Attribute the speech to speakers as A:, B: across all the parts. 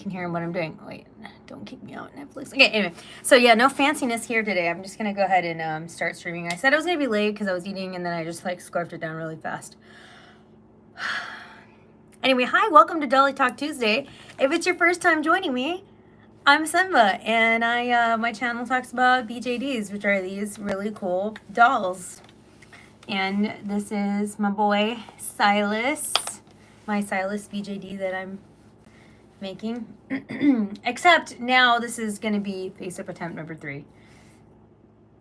A: can hear what I'm doing. Wait, don't kick me out, Netflix. Okay, anyway. So yeah, no fanciness here today. I'm just going to go ahead and start streaming. I said I was going to be late because I was eating, and then I just like scarfed it down really fast. Anyway, hi, welcome to Dolly Talk Tuesday. If it's your first time joining me, I'm Asenva, and my channel talks about BJDs, which are these really cool dolls. And this is my boy Silas, my Silas BJD that I'm making. Except now this is going to be face-up attempt number 3.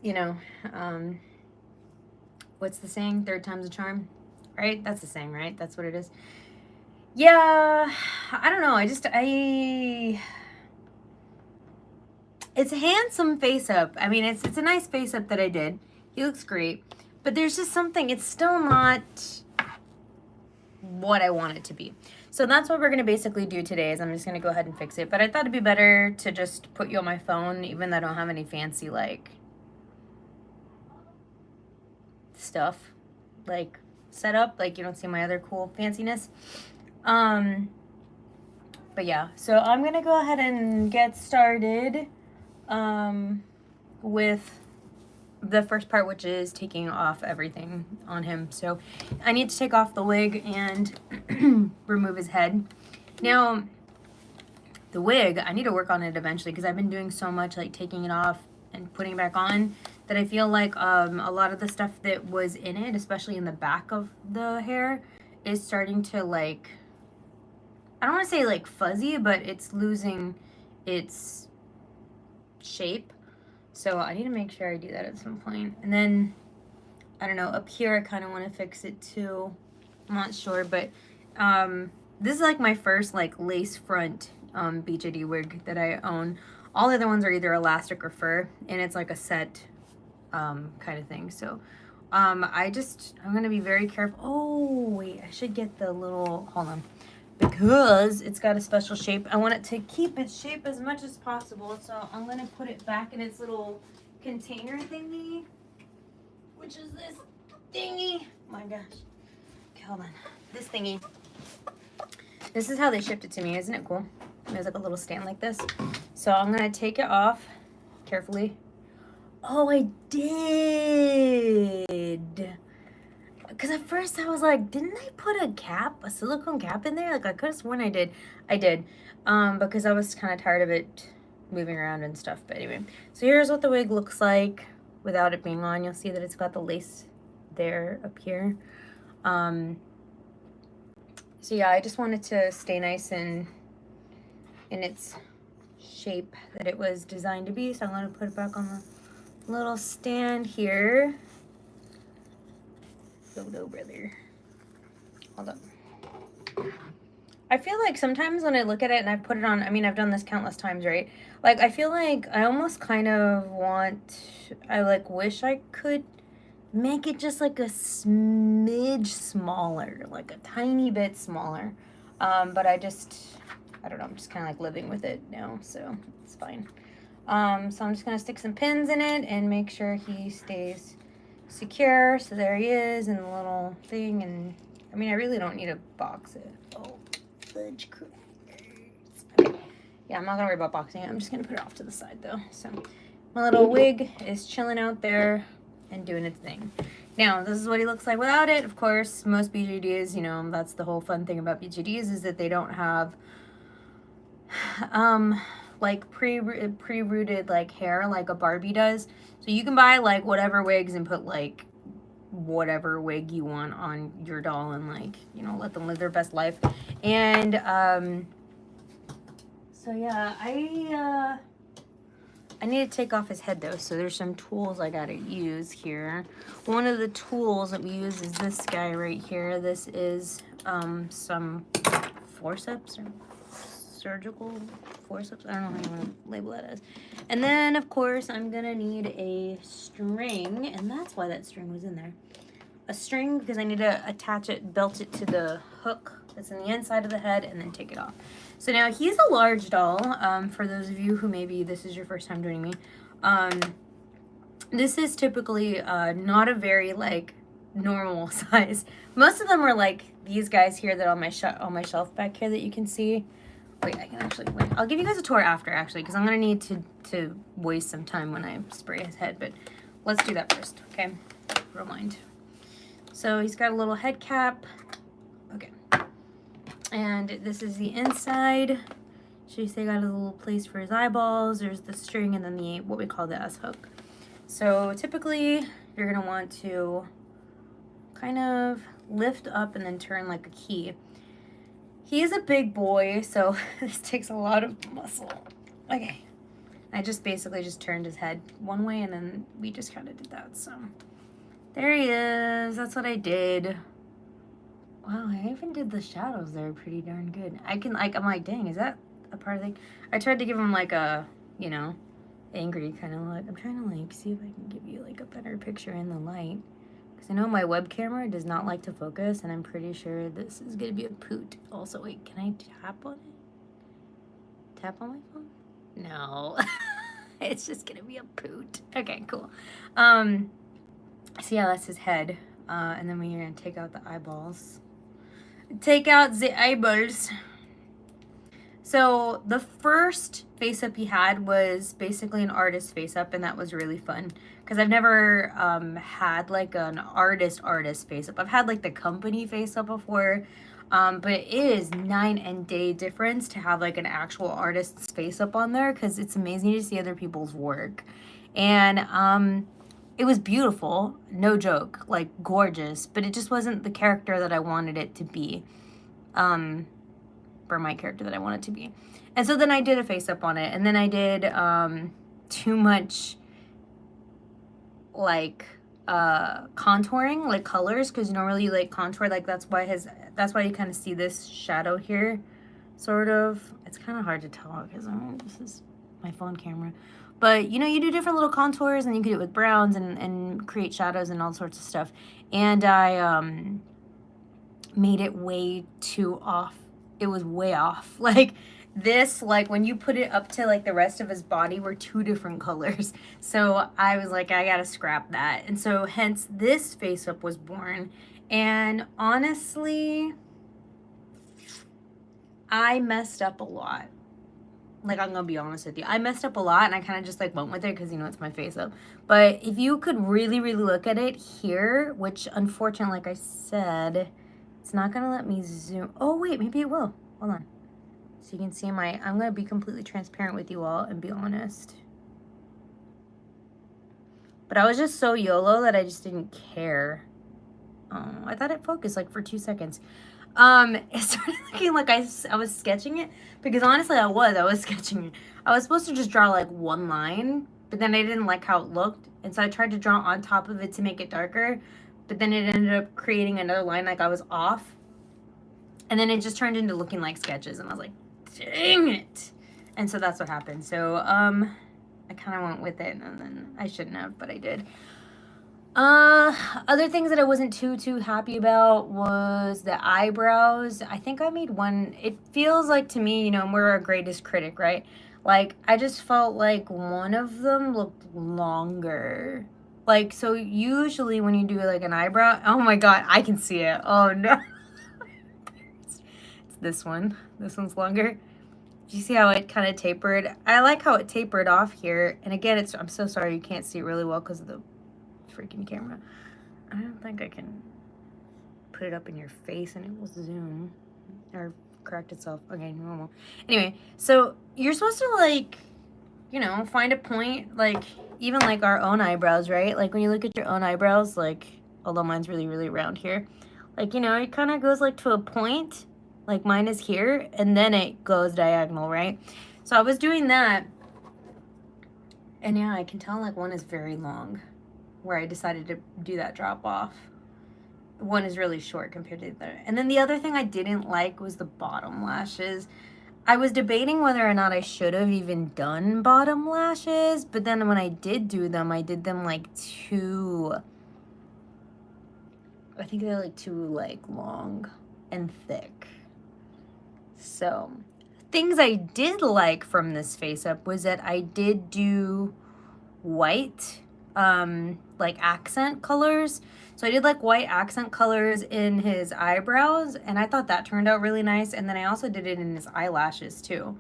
A: You know, what's the saying? 3rd time's a charm, right? That's the saying, right? That's what it is. Yeah, I don't know. It's a handsome face-up. I mean, it's a nice face-up that I did. He looks great. But there's just something, it's still not what I want it to be. So that's what we're going to basically do today, is I'm just going to go ahead and fix it. But I thought it'd be better to just put you on my phone, even though I don't have any fancy, like, stuff, like, set up. Like, you don't see my other cool fanciness. But yeah, so I'm going to go ahead and get started with the first part, which is taking off everything on him. So I need to take off the wig and remove his head. Now, the wig, I need to work on it eventually because I've been doing so much like taking it off and putting it back on that I feel like a lot of the stuff that was in it, especially in the back of the hair, is starting to like, I don't want to say like fuzzy, but it's losing its shape. So I need to make sure I do that at some point. And then, I don't know, up here I kind of want to fix it too. I'm not sure, but this is like my first like lace front BJD wig that I own. All the other ones are either elastic or fur, and it's like a set kind of thing. So I'm going to be very careful. Oh, wait, I should get the little, hold on. Because it's got a special shape. I want it to keep its shape as much as possible. So I'm going to put it back in its little container thingy. Which is this thingy. Oh my gosh. Okay, hold on. This thingy. This is how they shipped it to me. Isn't it cool? There's like a little stand like this. So I'm going to take it off carefully. Oh, I did. Because at first I was like, didn't I put a silicone cap in there? Like, I could have sworn I did. I did. Because I was kind of tired of it moving around and stuff. But anyway, so here's what the wig looks like without it being on. You'll see that it's got the lace there up here. So yeah, I just wanted to stay nice and in its shape that it was designed to be. So I'm going to put it back on the little stand here. Photo brother. Hold up. I feel like sometimes when I look at it and I put it on, I mean, I've done this countless times, right? Like, I feel like I almost kind of I like wish I could make it just like a smidge smaller, like a tiny bit smaller. But I don't know, I'm just kind of like living with it now, so it's fine. So I'm just going to stick some pins in it and make sure he stays secure. So there he is in the little thing, and I mean, I really don't need to box it. Oh, fudge crackers. Okay. Yeah, I'm not gonna worry about boxing it. I'm just gonna put it off to the side though. So my little wig is chilling out there and doing its thing. Now, this is what he looks like without it. Of course, most BJDs, you know, that's the whole fun thing about BJDs, is that they don't have like pre-rooted like hair like a Barbie does. So you can buy like whatever wigs and put like whatever wig you want on your doll and like, you know, let them live their best life. And so yeah, I need to take off his head though, so there's some tools I gotta use here. One of the tools that we use is this guy right here. This is some forceps or surgical forceps. I don't know how you want to label that as. And then, of course, I'm going to need a string, and that's why that string was in there. A string, because I need to attach it, belt it to the hook that's in the inside of the head, and then take it off. So now, he's a large doll. For those of you who maybe this is your first time joining me, this is typically not a very, like, normal size. Most of them are like these guys here that on my shelf back here that you can see. Wait, I can actually, wait. I'll give you guys a tour after, actually, because I'm going to need to waste some time when I spray his head, but let's do that first, okay? Rewind. So he's got a little head cap. Okay. And this is the inside. So you see, got a little place for his eyeballs. There's the string and then the, what we call the S-hook. So typically, you're going to want to kind of lift up and then turn like a key. He is a big boy, so this takes a lot of muscle. Okay. I just basically just turned his head one way and then we just kind of did that, so. There he is. That's what I did. Wow, I even did the shadows there pretty darn good. I can, like, I'm like, dang, is that a part of the thing? I tried to give him like a, you know, angry kind of look. I'm trying to like see if I can give you like a better picture in the light. Because I know my web camera does not like to focus, and I'm pretty sure this is going to be a poot. Also, wait, can I tap on it? Tap on my phone? No. It's just going to be a poot. Okay, cool. So yeah, that's his head. And then we're going to take out the eyeballs. Take out the eyeballs. So the first face up he had was basically an artist face up, and that was really fun because I've never had like an artist face up. I've had like the company face up before, but it is night and day difference to have like an actual artist's face up on there because it's amazing to see other people's work. And it was beautiful, no joke, like gorgeous, but it just wasn't the character that I wanted it to be. For my character that I want it to be. And so then I did a face up on it, and then I did too much like contouring, like colors, because normally you like contour, like that's why you kind of see this shadow here, sort of. It's kind of hard to tell because this is my phone camera. But you know, you do different little contours, and you can do it with browns and create shadows and all sorts of stuff. And I made it way too off. It was way off. Like this, like when you put it up to like the rest of his body were two different colors. So I was like, I gotta scrap that. And so hence this face up was born. And honestly, I messed up a lot. Like, I'm gonna be honest with you. I messed up a lot, and I kind of just like went with it because, you know, it's my face up. But if you could really, really look at it here, which unfortunately, like I said, it's not gonna let me zoom. Oh wait, maybe it will. Hold on. So you can see my, I'm gonna be completely transparent with you all and be honest. But I was just so YOLO that I just didn't care. Oh, I thought it focused like for 2 seconds. It started looking like I was sketching it, because honestly I was sketching it. I was supposed to just draw like one line, but then I didn't like how it looked, and so I tried to draw on top of it to make it darker. But then it ended up creating another line, like I was off. And then it just turned into looking like sketches. And I was like, dang it. And so that's what happened. So I kind of went with it. And then I shouldn't have, but I did. Other things that I wasn't too happy about was the eyebrows. I think I made one. It feels like to me, you know, we're our greatest critic, right? Like, I just felt like one of them looked longer. Like, so usually when you do like an eyebrow, oh my God, I can see it. Oh no. It's this one. This one's longer. Do you see how it kind of tapered? I like how it tapered off here. And again, I'm so sorry you can't see it really well because of the freaking camera. I don't think I can put it up in your face and it will zoom or correct itself. Okay, normal. Anyway, so you're supposed to like, you know, find a point, like even like our own eyebrows, right? Like when you look at your own eyebrows, like, although mine's really, really round here, like, you know, it kind of goes like to a point, like mine is here, and then it goes diagonal, right? So I was doing that, and yeah, I can tell like one is very long, where I decided to do that drop off. One is really short compared to the other. And then the other thing I didn't like was the bottom lashes. I was debating whether or not I should have even done bottom lashes, but then when I did do them, I did them like too, I think they're like too like long and thick. So things I did like from this face up was that I did do white, like accent colors. So I did like white accent colors in his eyebrows, and I thought that turned out really nice. And then I also did it in his eyelashes too.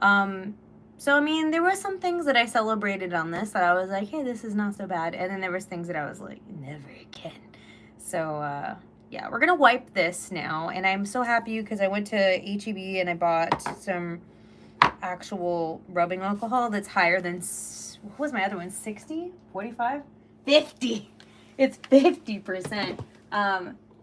A: So I mean, there were some things that I celebrated on this that I was like, hey, this is not so bad. And then there was things that I was like, never again. So yeah, we're gonna wipe this now, and I'm so happy because I went to HEB and I bought some actual rubbing alcohol that's higher than, what was my other one, 60, 45, 50. It's 50%.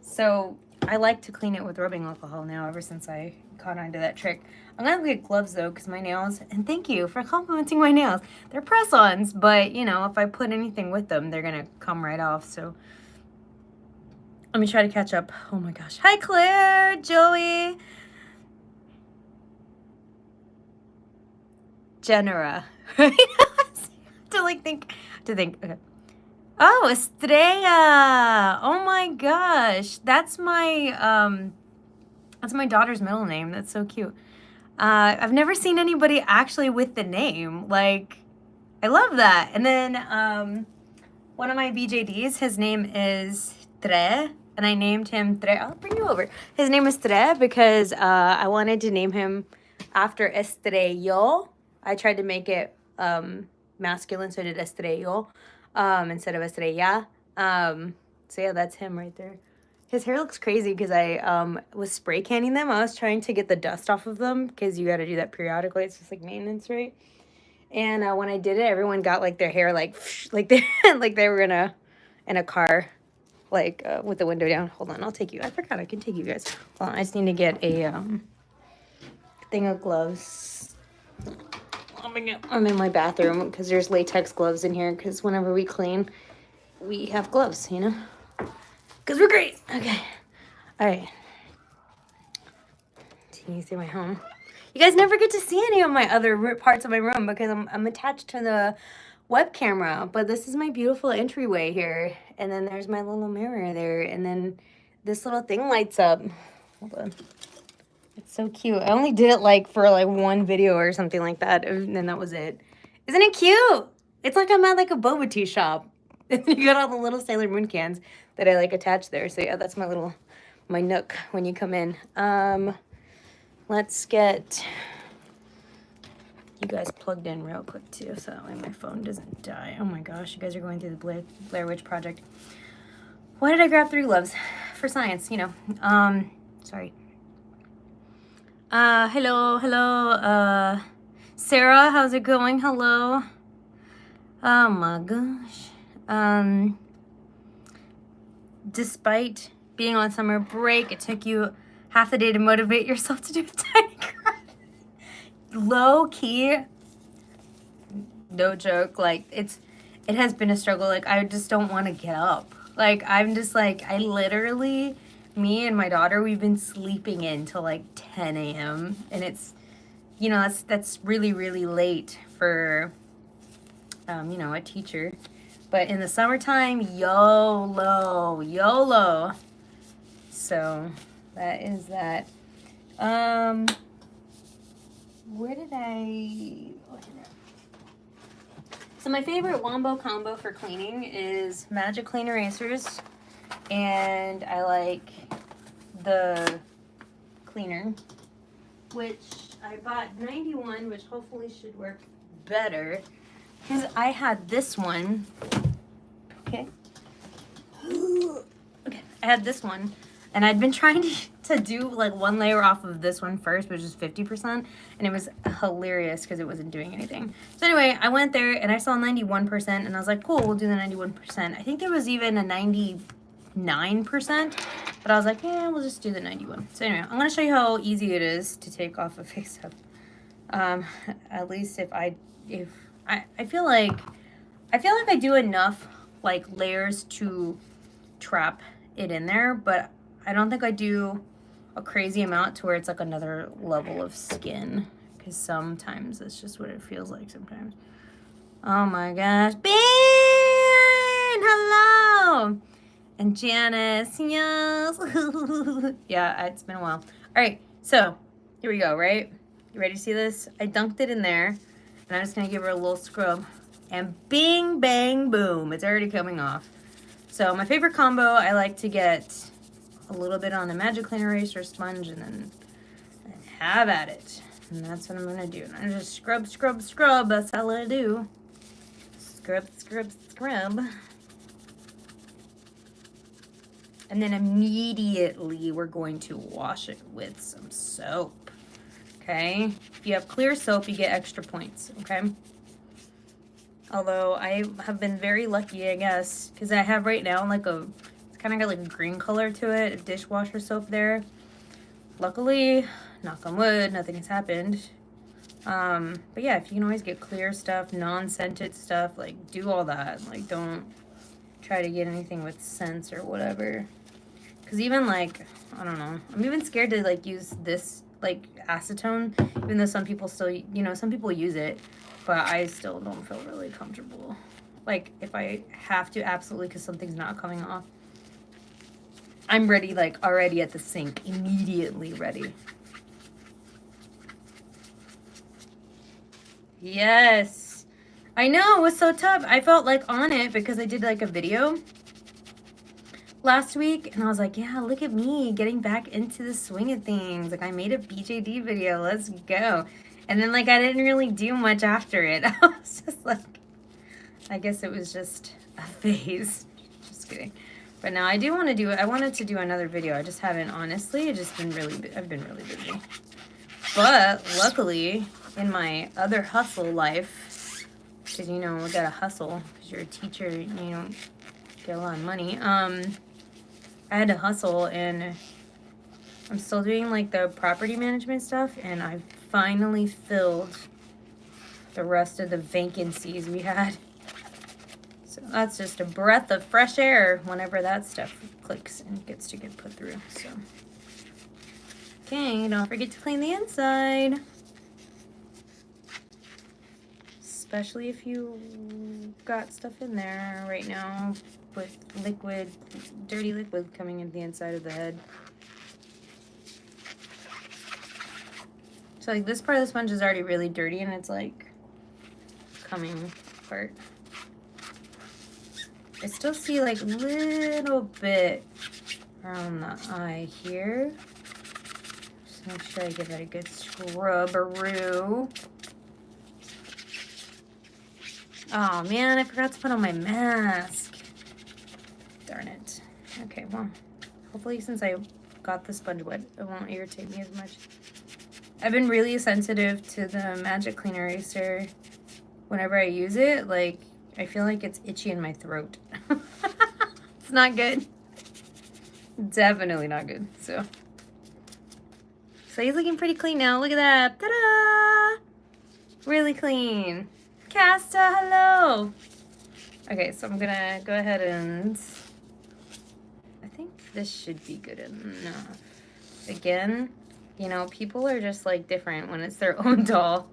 A: So I like to clean it with rubbing alcohol now ever since I caught on to that trick. I'm gonna get gloves though, because my nails, and thank you for complimenting my nails, they're press-ons, but you know, if I put anything with them, they're gonna come right off. So let me try to catch up. Oh my gosh. Hi Claire, Joey, Genera. to think. Okay. Oh, Estrella. Oh my gosh. That's my daughter's middle name. That's so cute. I've never seen anybody actually with the name. Like, I love that. And then one of my BJDs, his name is Tre, and I named him Tre. I'll bring you over. His name is Tre because I wanted to name him after Estrello. I tried to make it masculine, so I did Estrello instead of Estrella. So yeah, that's him right there. His hair looks crazy because I was spray canning them. I was trying to get the dust off of them because you got to do that periodically. It's just like maintenance, right? And when I did it, everyone got like their hair like they like they were in a car, like with the window down. Hold on, I'll take you. I forgot I can take you guys. Hold on, I just need to get a thing of gloves. I'm in my bathroom because there's latex gloves in here because whenever we clean, we have gloves, you know? Because we're great. Okay. All right. Continue through my home. You guys never get to see any of my other parts of my room because I'm attached to the web camera. But this is my beautiful entryway here. And then there's my little mirror there. And then this little thing lights up. Hold on. It's so cute. I only did it like for like one video or something like that, and then that was it. Isn't it cute? It's like I'm at like a boba tea shop. You got all the little Sailor Moon cans that I like attached there. So yeah, that's my nook when you come in. Let's get you guys plugged in real quick too, so that way my phone doesn't die. Oh my gosh, you guys are going through the Blair Witch Project. Why did I grab 3 gloves? For science, you know. Sorry. Hello, Sarah, how's it going? Hello. Oh my gosh. Despite being on summer break, it took you half the day to motivate yourself to do a tiny craft. Low key, no joke, like it has been a struggle. Like I just don't want to get up. Like I'm just like, I literally, me and my daughter, we've been sleeping in till like 10 a.m. and it's, you know, that's really, really late for, you know, a teacher. But in the summertime, YOLO. So that is that. Where did I? So my favorite wombo combo for cleaning is Magic Clean Erasers, and I like the cleaner, which I bought 91, which hopefully should work better, because I had this one. Okay, I had this one, and I'd been trying to do like one layer off of this one first, which is 50%, and it was hilarious because it wasn't doing anything. So anyway, I went there and I saw 91%, and I was like, cool, we'll do the 91%. I think there was even a 99%, but I was like, yeah, we'll just do the 91. So anyway, I'm gonna show you how easy it is to take off a face up. At least I feel like I do enough like layers to trap it in there, but I don't think I do a crazy amount to where it's like another level of skin, because sometimes that's just what it feels like sometimes. Oh my gosh, Ben, hello, and Janice, yes. Yeah, it's been a while. All right, so here we go, right? You ready to see this? I dunked it in there, and I'm just gonna give her a little scrub, and bing, bang, boom, it's already coming off. So my favorite combo, I like to get a little bit on a magic clean eraser sponge and then have at it. And that's what I'm going to do. And I just scrub, scrub, scrub. That's all I do. Scrub, scrub, scrub. And then immediately we're going to wash it with some soap. Okay? If you have clear soap, you get extra points. Okay? Although I have been very lucky, I guess, because I have right now like it's kind of got like a green color to it, a dishwasher soap there. Luckily, knock on wood, nothing has happened. But yeah, if you can always get clear stuff, non-scented stuff, like do all that. Like don't try to get anything with scents or whatever. Because even like, I don't know, I'm even scared to like use this like acetone, even though some people still, you know, some people use it, but I still don't feel really comfortable. Like if I have to absolutely because something's not coming off, I'm ready, like already at the sink, immediately ready. Yes. I know, it was so tough. I felt like on it because I did like a video last week and I was like, yeah, look at me getting back into the swing of things. Like I made a BJD video, let's go. And then like I didn't really do much after it. I was just like, I guess it was just a phase. Just kidding. But now I do want to do it. I wanted to do another video. I just haven't, honestly. I've been really busy. But luckily, in my other hustle life, because you know, we gotta hustle because you're a teacher, you don't get a lot of money. I had to hustle, and I'm still doing like the property management stuff, and I finally filled the rest of the vacancies we had. So that's just a breath of fresh air whenever that stuff clicks and gets to get put through. So, okay, don't forget to clean the inside. Especially if you got stuff in there right now with liquid, dirty liquid coming into the inside of the head. So like this part of the sponge is already really dirty and it's like coming apart. I still see like a little bit around the eye here. Just make sure I give that a good scrub-a-roo. Oh man, I forgot to put on my mask. Darn it. Okay, well, hopefully since I got the sponge wet, it won't irritate me as much. I've been really sensitive to the Magic Clean Eraser. Whenever I use it, like, I feel like it's itchy in my throat. It's not good. Definitely not good, so. So he's looking pretty clean now. Look at that. Ta-da! Really clean. Casta, hello! Okay, so I'm gonna go ahead and... I think this should be good enough. Again, you know, people are just, like, different when it's their own doll.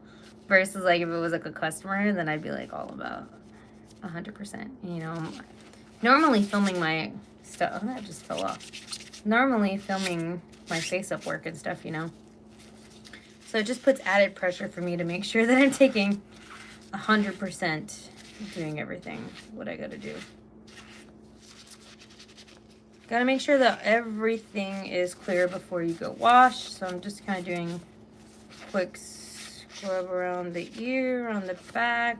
A: Versus, like, if it was, like, a customer, then I'd be, like, all about 100%, you know. Normally filming my stuff... Oh, that just fell off. Normally filming my face-up work and stuff, you know. So it just puts added pressure for me to make sure that I'm taking 100% doing everything, what I gotta do. Gotta make sure that everything is clear before you go wash. So I'm just kind of doing quick scrub around the ear, on the back.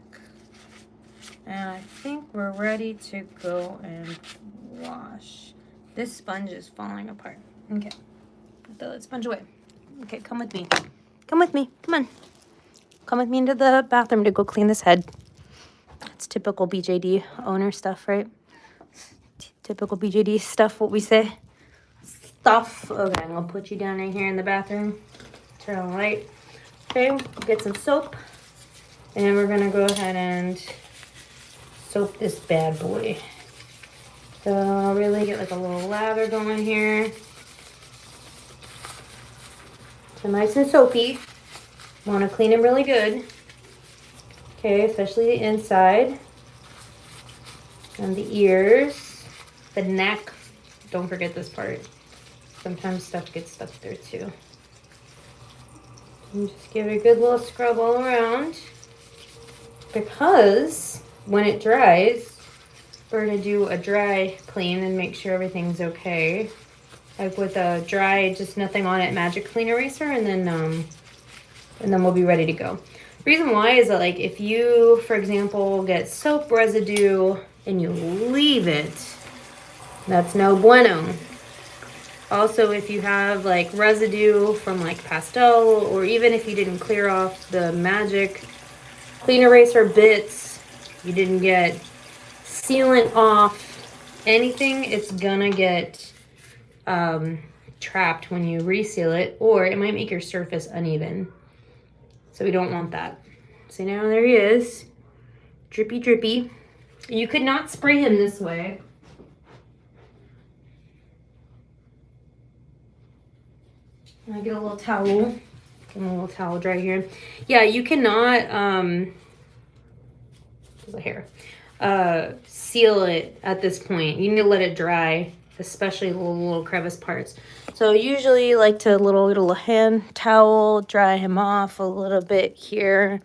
A: And I think we're ready to go and wash. This sponge is falling apart. Okay, throw that sponge away. Okay, come with me. Come with me, come on. Come with me into the bathroom to go clean this head. It's typical BJD owner stuff, right? Typical BJD stuff, what we say. Stuff. Okay, I'm gonna put you down right here in the bathroom. Turn on the light. Okay, we'll get some soap. And we're gonna go ahead and soap this bad boy. So I'll really get like a little lather going here. So nice and soapy. Want to clean them really good. Okay, especially the inside. And the ears. The neck. Don't forget this part. Sometimes stuff gets stuck there too. And just give it a good little scrub all around. Because when it dries, We're gonna do a dry clean and make sure everything's okay. Like with a dry, just nothing on it, magic clean eraser, and then we'll be ready to go. Reason why is that, like, if you, for example, get soap residue and you leave it, that's no bueno. Also, if you have like residue from like pastel, or even if you didn't clear off the magic clean eraser bits, you didn't get sealant off, anything, it's gonna get trapped when you reseal it, or it might make your surface uneven. So we don't want that. So now there he is, drippy drippy. You could not spray him this way. I get a little towel. Get a little towel dry here. Yeah, you cannot the hair seal it at this point. You need to let it dry, especially the little crevice parts. So usually like to little hand towel, dry him off a little bit here,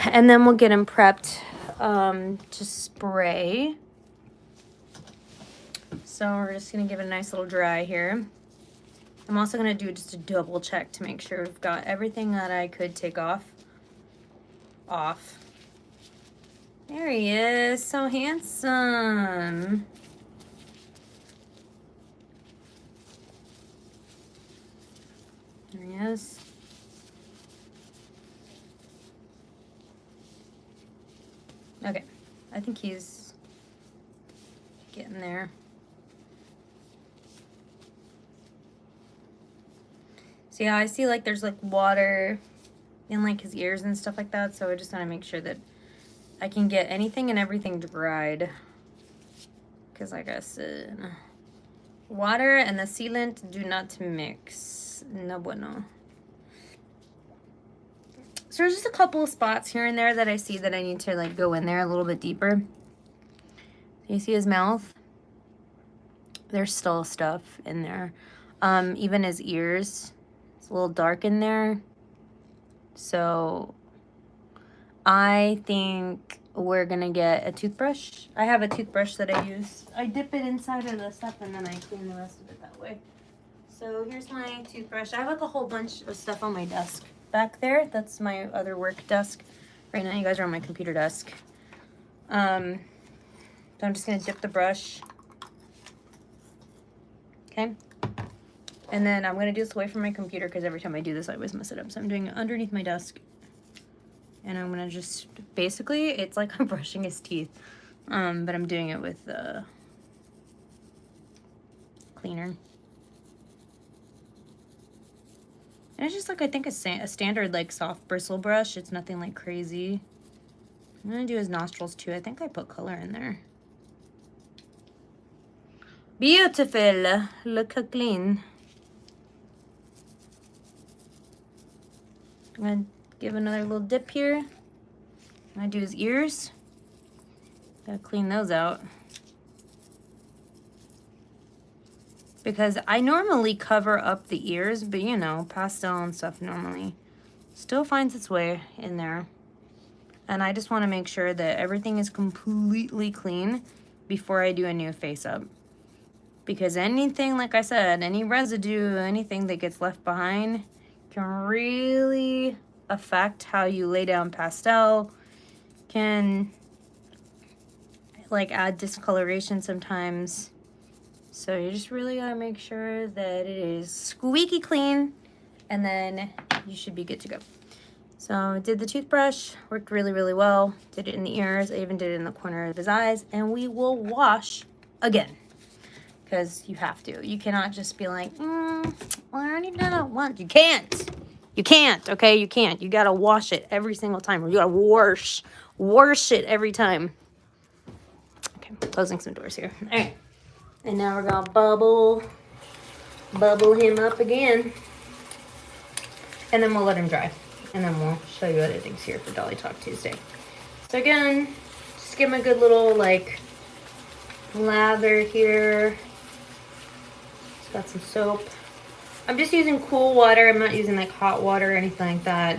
A: and then we'll get him prepped to spray. So we're just gonna give it a nice little dry here. I'm also gonna do just a double check to make sure we've got everything that I could take off. There he is, so handsome. There he is. Okay, I think he's getting there. So yeah, I see like there's like water in like his ears and stuff like that, so I just want to make sure that I can get anything and everything dried. Because like I said, water and the sealant do not mix. No bueno. So there's just a couple of spots here and there that I see that I need to like go in there a little bit deeper. You see his mouth? There's still stuff in there. Even his ears. It's a little dark in there. So I think we're gonna get a toothbrush. I have a toothbrush that I use. I dip it inside of the stuff and then I clean the rest of it that way. So here's my toothbrush. I have like a whole bunch of stuff on my desk back there. That's my other work desk. Right now you guys are on my computer desk. So I'm just gonna dip the brush. Okay. And then I'm gonna do this away from my computer because every time I do this I always mess it up. So I'm doing it underneath my desk. And I'm gonna just, basically, it's like I'm brushing his teeth. But I'm doing it with the cleaner. And it's just like, I think a standard like soft bristle brush. It's nothing like crazy. I'm gonna do his nostrils too. I think I put color in there. Beautiful. Look how clean. I'm gonna give another little dip here. I'm gonna do his ears. Gotta clean those out. Because I normally cover up the ears, but you know, pastel and stuff normally still finds its way in there. And I just want to make sure that everything is completely clean before I do a new face up. Because anything, like I said, any residue, anything that gets left behind can really affect how you lay down pastel, can like add discoloration sometimes. So you just really gotta make sure that it is squeaky clean, and then you should be good to go. So I did the toothbrush, worked really, really well. Did it in the ears, I even did it in the corner of his eyes, and we will wash again. Because you have to. You cannot just be like, well, I already done it once. You can't. You can't, okay? You can't. You gotta wash it every single time. Or you gotta wash it every time. Okay, closing some doors here. All right. And now we're gonna bubble him up again. And then we'll let him dry. And then we'll show you other things here for Dolly Talk Tuesday. So again, just give him a good little, like, lather here. Got some soap. I'm just using cool water. I'm not using like hot water or anything like that.